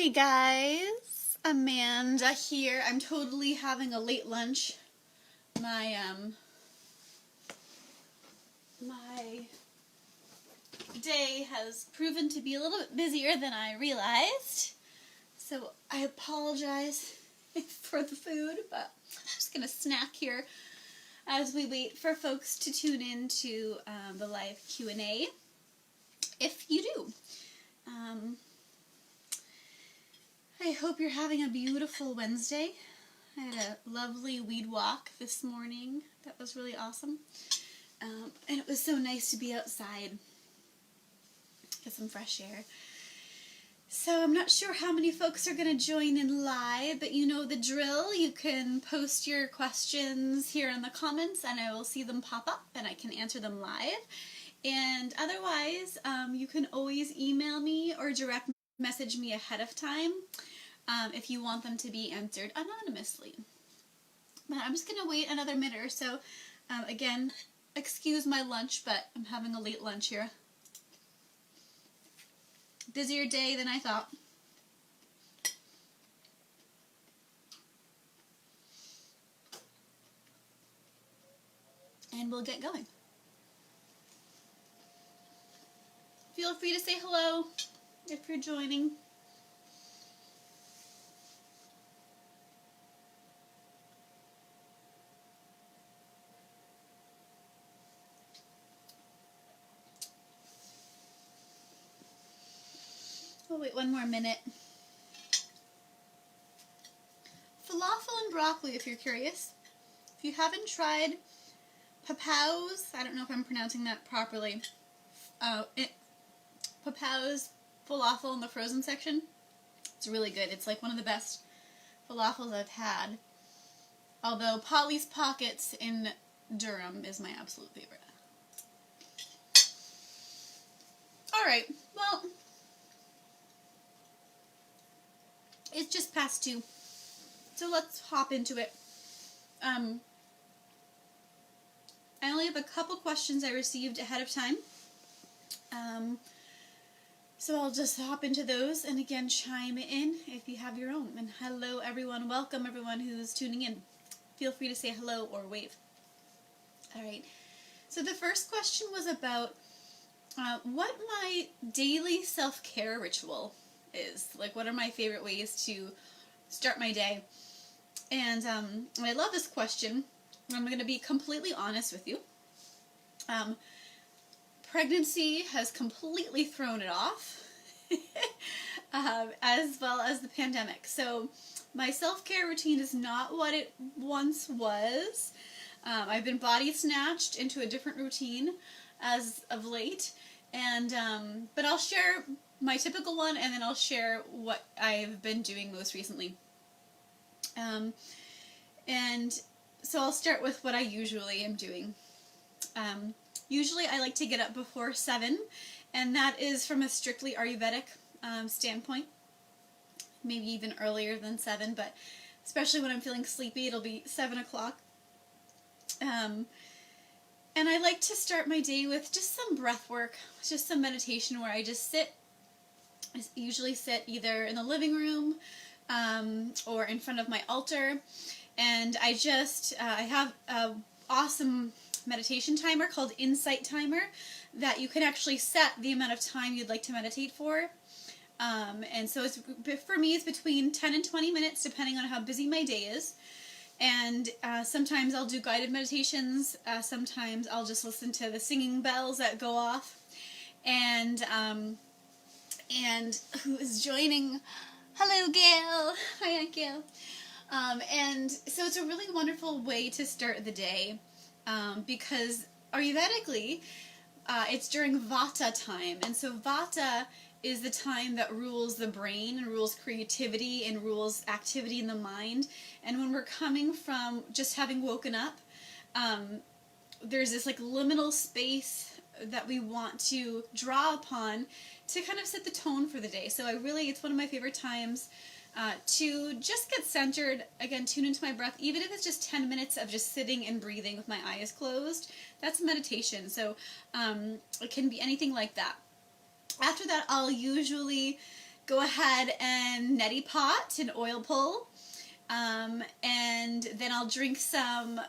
Hey guys, Amanda here. I'm totally having a late lunch. My day has proven to be a little bit busier than I realized, so I apologize for the food, but I'm just gonna snack here as we wait for folks to tune in to the live Q&A, if you do. I hope you're having a beautiful Wednesday. I had a lovely weed walk this morning. That was really awesome. And it was so nice to be outside, get some fresh air. So I'm not sure how many folks are going to join in live, but you know the drill. You can post your questions here in the comments and I will see them pop up and I can answer them live. And otherwise, you can always email me or direct message me ahead of time if you want them to be answered anonymously. But I'm just going to wait another minute or so. Again, excuse my lunch, but I'm having a late lunch here. Busier day than I thought. And we'll get going. Feel free to say hello if you're joining. We'll wait one more minute. Falafel and broccoli, if you're curious. If you haven't tried Papaw's, I don't know if I'm pronouncing that properly, Papaw's falafel in the frozen section. It's really good. It's like one of the best falafels I've had. Although Polly's Pockets in Durham is my absolute favorite. Alright, well, it's just past 2, so let's hop into it. I only have a couple questions I received ahead of time, so I'll just hop into those, and again, chime in if you have your own. And hello everyone, welcome everyone who's tuning in. Feel free to say hello or wave. Alright, so the first question was about what my daily self-care ritual is. Like, what are my favorite ways to start my day? And I love this question. I'm going to be completely honest with you. Pregnancy has completely thrown it off, as well as the pandemic. So my self-care routine is not what it once was. I've been body snatched into a different routine as of late, and but I'll share my typical one, and then I'll share what I've been doing most recently. And so I'll start with what I usually am doing. Usually I like to get up before 7, and that is from a strictly Ayurvedic standpoint. Maybe even earlier than 7, but especially when I'm feeling sleepy, it'll be 7 o'clock. And I like to start my day with just some breath work, just some meditation where I just sit. I usually sit either in the living room or in front of my altar, and I have an awesome meditation timer called Insight Timer that you can actually set the amount of time you'd like to meditate for. And so for me it's between 10 and 20 minutes depending on how busy my day is. And sometimes I'll do guided meditations, sometimes I'll just listen to the singing bells that go off. And who is joining? Hello, Gail. Hi, Aunt Gail. And so it's a really wonderful way to start the day, because Ayurvedically, it's during Vata time, and so Vata is the time that rules the brain and rules creativity and rules activity in the mind. And when we're coming from just having woken up, there's this like liminal space that we want to draw upon to kind of set the tone for the day. So it's one of my favorite times to just get centered, again, tune into my breath, even if it's just 10 minutes of just sitting and breathing with my eyes closed. That's meditation, so it can be anything like that. After that, I'll usually go ahead and neti pot and oil pull, and then I'll drink some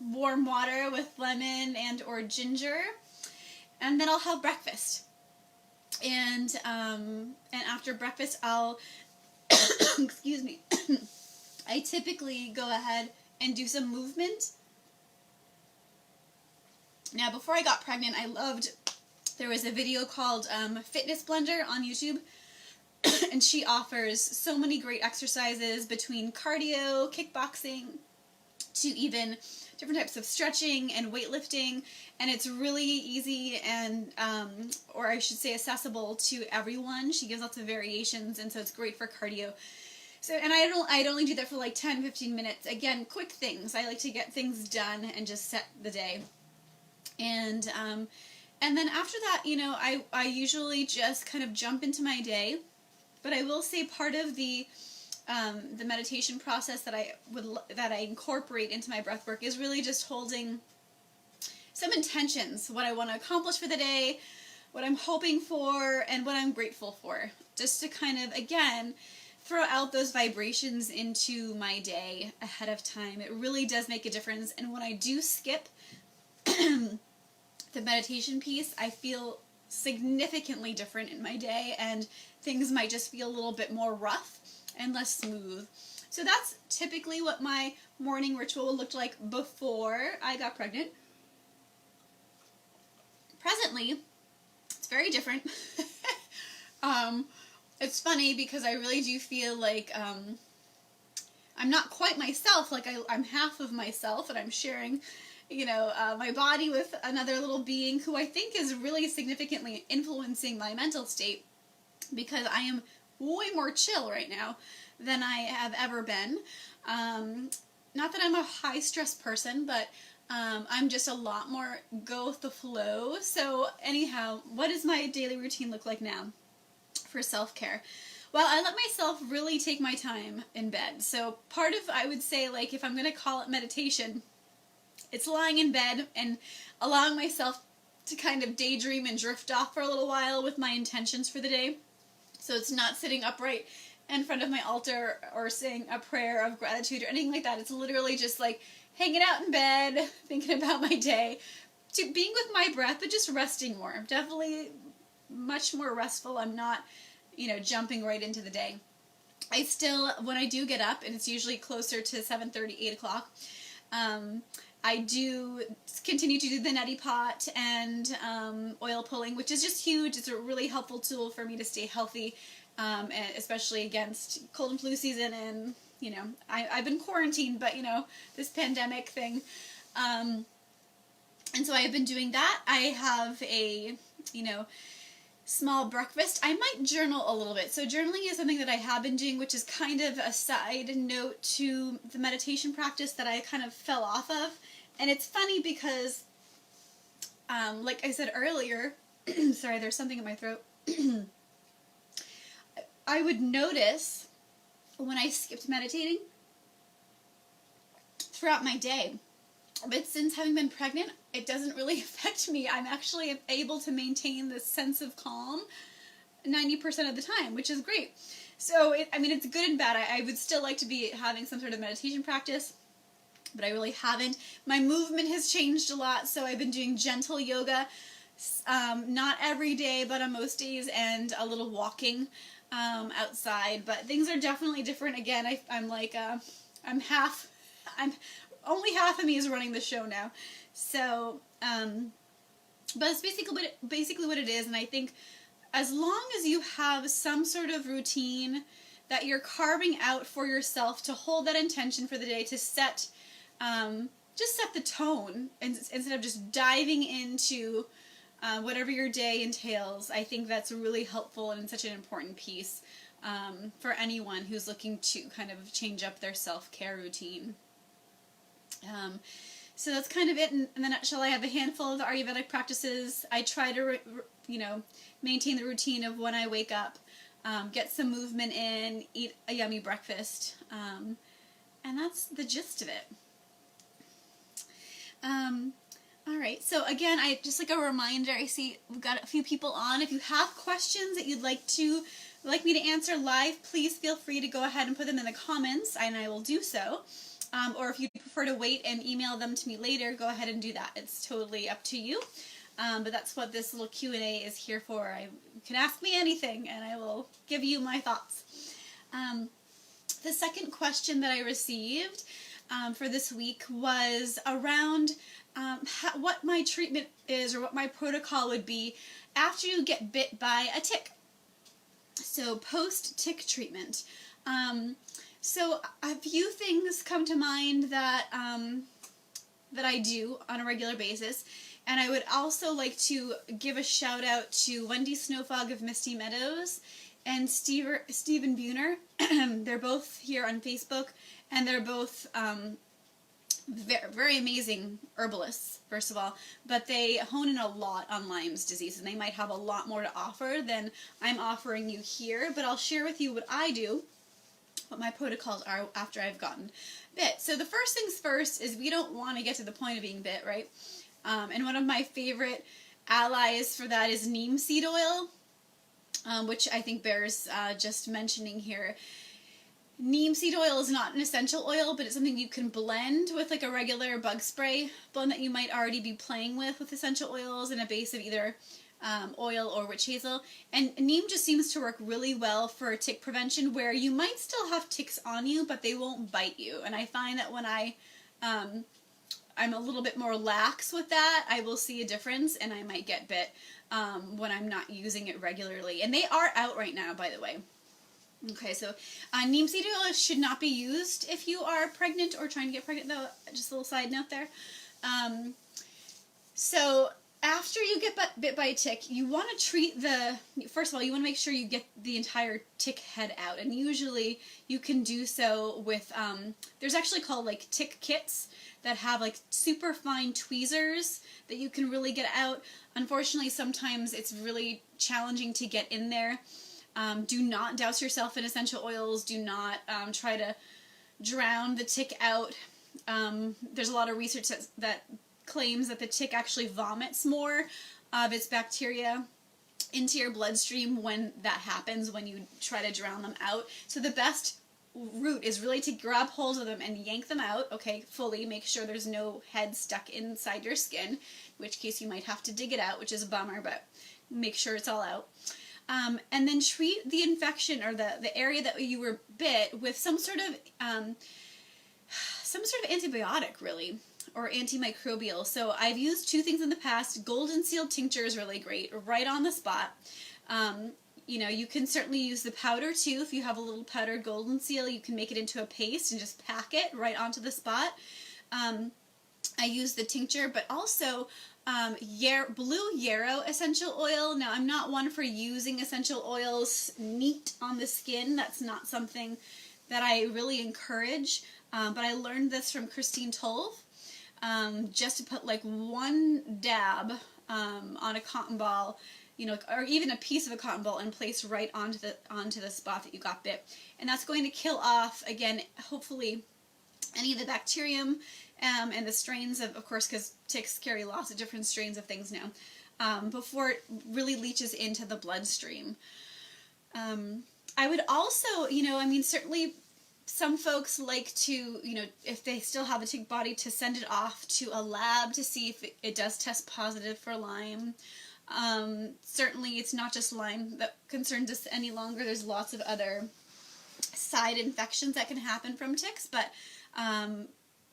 warm water with lemon and or ginger, and then I'll have breakfast. And after breakfast, I'll excuse me. I typically go ahead and do some movement. Now, before I got pregnant, there was a video called Fitness Blender on YouTube, and she offers so many great exercises between cardio, kickboxing, to even different types of stretching and weightlifting, and it's really easy and, or I should say accessible to everyone. She gives lots of variations, and so it's great for cardio. So, and I'd only do that for like 10-15 minutes. Again, quick things. I like to get things done and just set the day. And then after that, you know, I usually just kind of jump into my day. But I will say part of the meditation process that I incorporate into my breath work is really just holding some intentions, what I want to accomplish for the day, what I'm hoping for, and what I'm grateful for. Just to kind of, again, throw out those vibrations into my day ahead of time. It really does make a difference. And when I do skip the meditation piece, I feel significantly different in my day, and things might just feel a little bit more rough and less smooth. So that's typically what my morning ritual looked like before I got pregnant. Presently, it's very different. It's funny because I really do feel like I'm not quite myself, like I'm half of myself, and I'm sharing, you know, my body with another little being who I think is really significantly influencing my mental state, because I am way more chill right now than I have ever been. Not that I'm a high stress person, but I'm just a lot more go with the flow. So anyhow, what does my daily routine look like now for self-care? Well, I let myself really take my time in bed. So part of, I would say, like, if I'm going to call it meditation, it's lying in bed and allowing myself to kind of daydream and drift off for a little while with my intentions for the day. So it's not sitting upright in front of my altar or saying a prayer of gratitude or anything like that. It's literally just like hanging out in bed, thinking about my day, to being with my breath, but just resting more. I'm definitely much more restful. I'm not, you know, jumping right into the day. I still, when I do get up, and it's usually closer to 7:30, 8 o'clock, I do continue to do the neti pot and oil pulling, which is just huge. It's a really helpful tool for me to stay healthy, and especially against cold and flu season. And, you know, I've been quarantined, but, you know, this pandemic thing. And so I have been doing that. I have a, you know, small breakfast. I might journal a little bit. So journaling is something that I have been doing, which is kind of a side note to the meditation practice that I kind of fell off of. And it's funny because, like I said earlier, sorry, there's something in my throat. I would notice when I skipped meditating throughout my day. But since having been pregnant, it doesn't really affect me. I'm actually able to maintain this sense of calm 90% of the time, which is great. So, I mean, it's good and bad. I would still like to be having some sort of meditation practice, but I really haven't. My movement has changed a lot, so I've been doing gentle yoga, not every day, but on most days, and a little walking outside. But things are definitely different. Again, only half of me is running the show now. So, but it's basically what it is, and I think as long as you have some sort of routine that you're carving out for yourself to hold that intention for the day, to set, just set the tone, and instead of just diving into whatever your day entails, I think that's really helpful and such an important piece for anyone who's looking to kind of change up their self-care routine. So that's kind of it in the nutshell. I have a handful of the Ayurvedic practices. I try to, maintain the routine of when I wake up, get some movement in, eat a yummy breakfast, and that's the gist of it. All right, so again, just like a reminder, I see we've got a few people on. If you have questions that you'd like me to answer live, please feel free to go ahead and put them in the comments, and I will do so. Or if you prefer to wait and email them to me later, go ahead and do that. It's totally up to you. But that's what this little Q&A is here for. You can ask me anything, and I will give you my thoughts. The second question that I received for this week was around what my treatment is, or what my protocol would be after you get bit by a tick. So post-tick treatment. So a few things come to mind that that I do on a regular basis, and I would also like to give a shout out to Wendy Snowfog of Misty Meadows and Stephen Buhner. They're both here on Facebook, and they're both very, very amazing herbalists, first of all, but they hone in a lot on Lyme's disease, and they might have a lot more to offer than I'm offering you here, but I'll share with you what I do, what my protocols are after I've gotten bit. So the first things first is we don't want to get to the point of being bit, right? And one of my favorite allies for that is neem seed oil, which I think bears just mentioning here. Neem seed oil is not an essential oil, but it's something you can blend with like a regular bug spray blend that you might already be playing with essential oils and a base of either oil or witch hazel. And neem just seems to work really well for tick prevention, where you might still have ticks on you, but they won't bite you. And I find that when I'm a little bit more lax with that, I will see a difference, and I might get bit when I'm not using it regularly. And they are out right now, by the way. Okay, so neem seed oil should not be used if you are pregnant or trying to get pregnant, though. Just a little side note there. So after you get bit by a tick, you want to treat first of all, you want to make sure you get the entire tick head out. And usually you can do so with, there's actually called like tick kits that have like super fine tweezers that you can really get out. Unfortunately, sometimes it's really challenging to get in there. Do not douse yourself in essential oils. Do not try to drown the tick out. There's a lot of research that claims that the tick actually vomits more of its bacteria into your bloodstream when that happens, when you try to drown them out. So the best route is really to grab hold of them and yank them out, okay, fully. Make sure there's no head stuck inside your skin, in which case you might have to dig it out, which is a bummer, but make sure it's all out. And then treat the infection or the area that you were bit with some sort of antibiotic, really, or antimicrobial. So I've used two things in the past. Golden seal tincture is really great, right on the spot. You know, you can certainly use the powder too. If you have a little powdered golden seal, you can make it into a paste and just pack it right onto the spot. I use the tincture, but also blue yarrow essential oil. Now, I'm not one for using essential oils neat on the skin. That's not something that I really encourage, but I learned this from Christine Tolve, just to put like one dab on a cotton ball, you know, or even a piece of a cotton ball, and place right onto the spot that you got bit. And that's going to kill off, again, hopefully, any of the bacterium and the strains of course, because ticks carry lots of different strains of things now, before it really leaches into the bloodstream. I would also, you know, I mean, certainly some folks like to, you know, if they still have a tick body, to send it off to a lab to see if it does test positive for Lyme. Certainly it's not just Lyme that concerns us any longer. There's lots of other side infections that can happen from ticks, but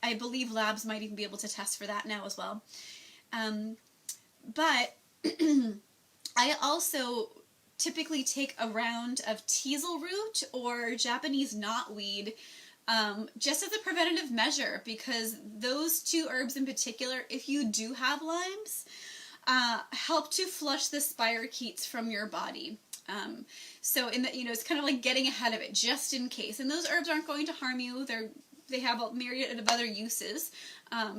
I believe labs might even be able to test for that now as well. But I also typically take a round of teasel root or Japanese knotweed, just as a preventative measure, because those two herbs in particular, if you do have Lyme's, help to flush the spirochetes from your body. So you know, it's kind of like getting ahead of it just in case. And those herbs aren't going to harm you. They have a myriad of other uses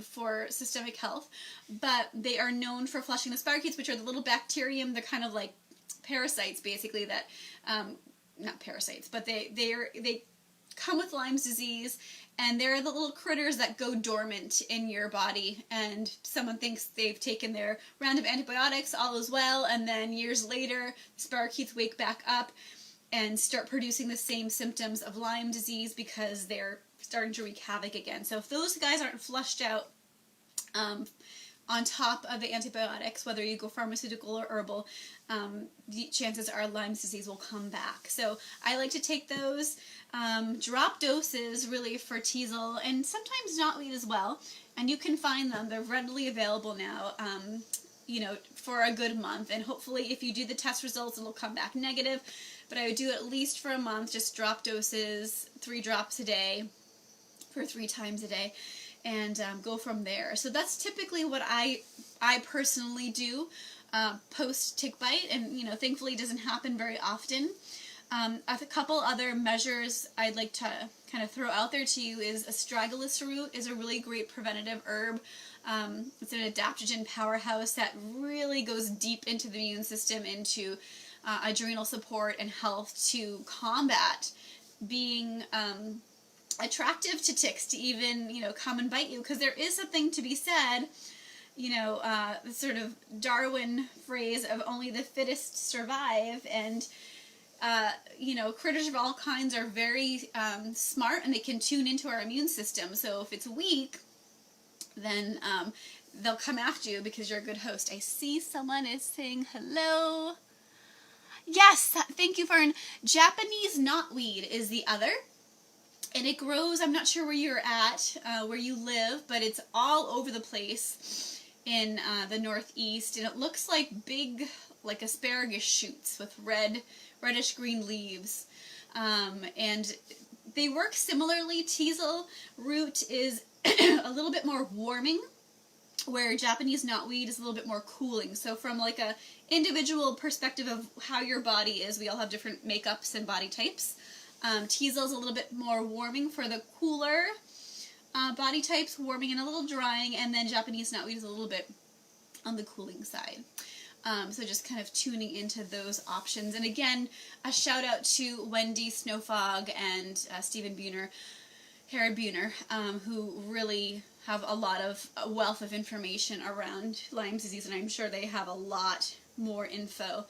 for systemic health, but they are known for flushing the spirochetes, which are the little bacterium. They're kind of like parasites, basically, that not parasites, but they come with Lyme's disease, and they're the little critters that go dormant in your body, and someone thinks they've taken their round of antibiotics, all is well, and then years later, spirochetes wake back up and start producing the same symptoms of Lyme disease because they're starting to wreak havoc again. So if those guys aren't flushed out on top of the antibiotics, whether you go pharmaceutical or herbal, the chances are Lyme's disease will come back. So I like to take those drop doses really for teasel, and sometimes knotweed as well, and you can find them. They're readily available now, you know, for a good month, and hopefully if you do the test results it'll come back negative, but I would do at least for a month, just drop doses, 3 drops a day for 3 times a day, and go from there. So that's typically what I personally do post tick bite, and you know, thankfully it doesn't happen very often. A couple other measures I'd like to kind of throw out there to you is astragalus root is a really great preventative herb. It's an adaptogen powerhouse that really goes deep into the immune system, into adrenal support and health, to combat being attractive to ticks to even, you know, come and bite you, because there is something to be said, you know, the sort of Darwin phrase of only the fittest survive, and you know, critters of all kinds are very smart, and they can tune into our immune system. So if it's weak, then they'll come after you because you're a good host. I see someone is saying hello. Yes, thank you, Fern. Japanese knotweed is the other. And it grows, I'm not sure where you're at, where you live, but it's all over the place in the Northeast. And it looks like big, like asparagus shoots with reddish green leaves. And they work similarly. Teasel root is a little bit more warming, where Japanese knotweed is a little bit more cooling. So from like a individual perspective of how your body is, we all have different makeups and body types. Teasel is a little bit more warming for the cooler body types, warming and a little drying, and then Japanese knotweed is a little bit on the cooling side. So just kind of tuning into those options. And again, a shout out to Wendy Snowfog and Stephen Buhner, Herod Buhner, who really have a lot of wealth of information around Lyme's disease, and I'm sure they have a lot more info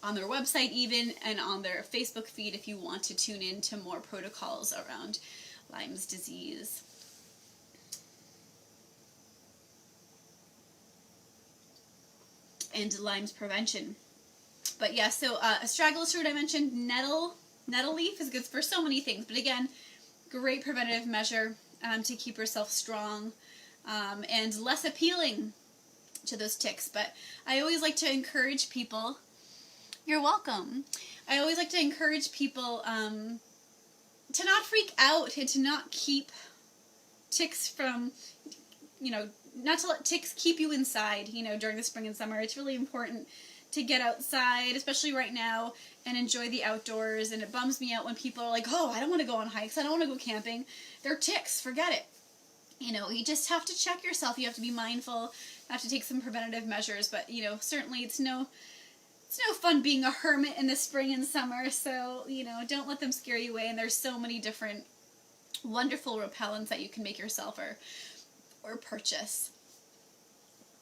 on their website even, and on their Facebook feed if you want to tune in to more protocols around Lyme's disease. And Lyme's prevention. But yeah, so astragalus root I mentioned, nettle leaf is good for so many things, but again, great preventative measure to keep yourself strong and less appealing to those ticks. But I always like to encourage people, you're welcome, I always like to encourage people to not freak out and to not keep ticks from, you know, not to let ticks keep you inside, you know, during the spring and summer. It's really important to get outside, especially right now, and enjoy the outdoors. And it bums me out when people are like, oh, I don't want to go on hikes, I don't want to go camping. They're ticks, forget it. You know, you just have to check yourself. You have to be mindful, you have to take some preventative measures. But, you know, certainly it's no fun being a hermit in the spring and summer. So, you know, don't let them scare you away. And there's so many different wonderful repellents that you can make yourself or purchase.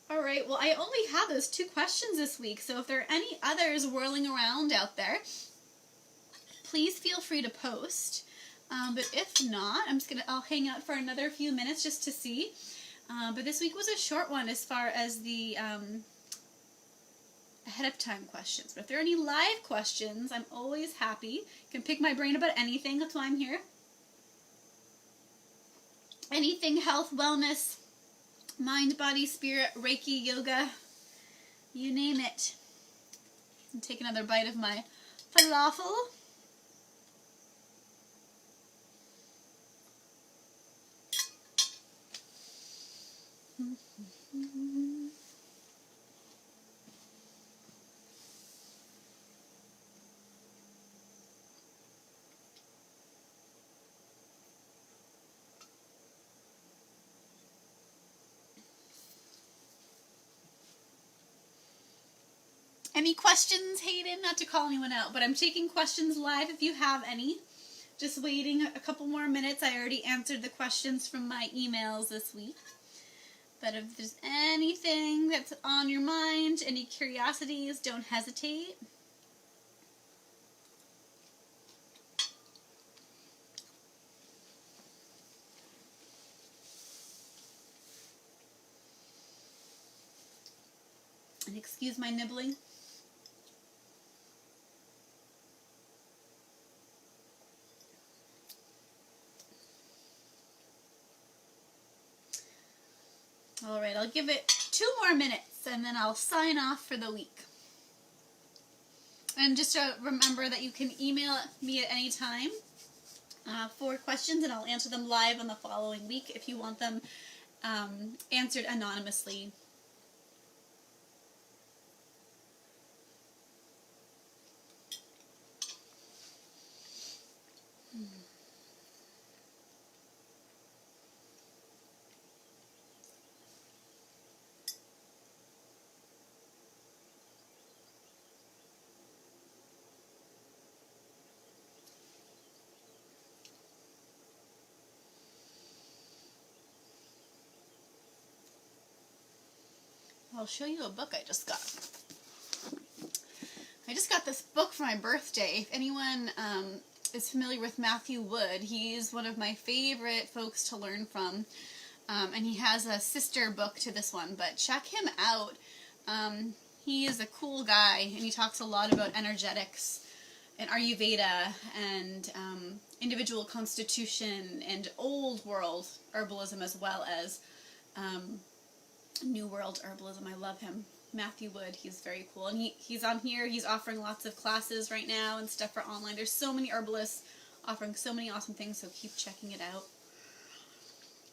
All right, well, I only have those 2 questions this week, so if there are any others whirling around out there, please feel free to post. But if not, I'll hang out for another few minutes just to see. But this week was a short one as far as the ahead of time questions. But if there are any live questions, I'm always happy. You can pick my brain about anything, that's why I'm here. Anything health, wellness, mind, body, spirit, Reiki, yoga, you name it. And take another bite of my falafel. Any questions, Hayden? Not to call anyone out, but I'm taking questions live if you have any. just waiting a couple more minutes. I already answered the questions from my emails this week. But if there's anything that's on your mind, any curiosities, don't hesitate. And excuse my nibbling. Alright, I'll give it 2 more minutes and then I'll sign off for the week. And just remember that you can email me at any time for questions, and I'll answer them live on the following week if you want them answered anonymously. I'll show you a book I just got. I just got this book for my birthday. If anyone is familiar with Matthew Wood, he's one of my favorite folks to learn from. And he has a sister book to this one, but check him out. He is a cool guy, and he talks a lot about energetics and ayurveda and individual constitution and old world herbalism, as well as New World herbalism. I love him. Matthew Wood, he's very cool. And he's on here, he's offering lots of classes right now and stuff for online. There's so many herbalists offering so many awesome things, so keep checking it out.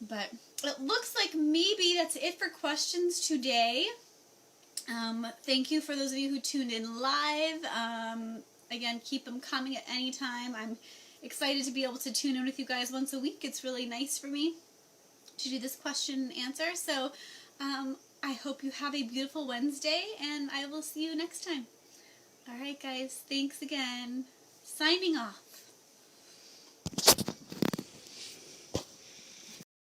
But it looks like maybe that's it for questions today. Thank you for those of you who tuned in live. Again, keep them coming at any time. I'm excited to be able to tune in with you guys once a week. It's really nice for me to do this question and answer. So I hope you have a beautiful Wednesday, and I will see you next time. Alright guys, thanks again. Signing off.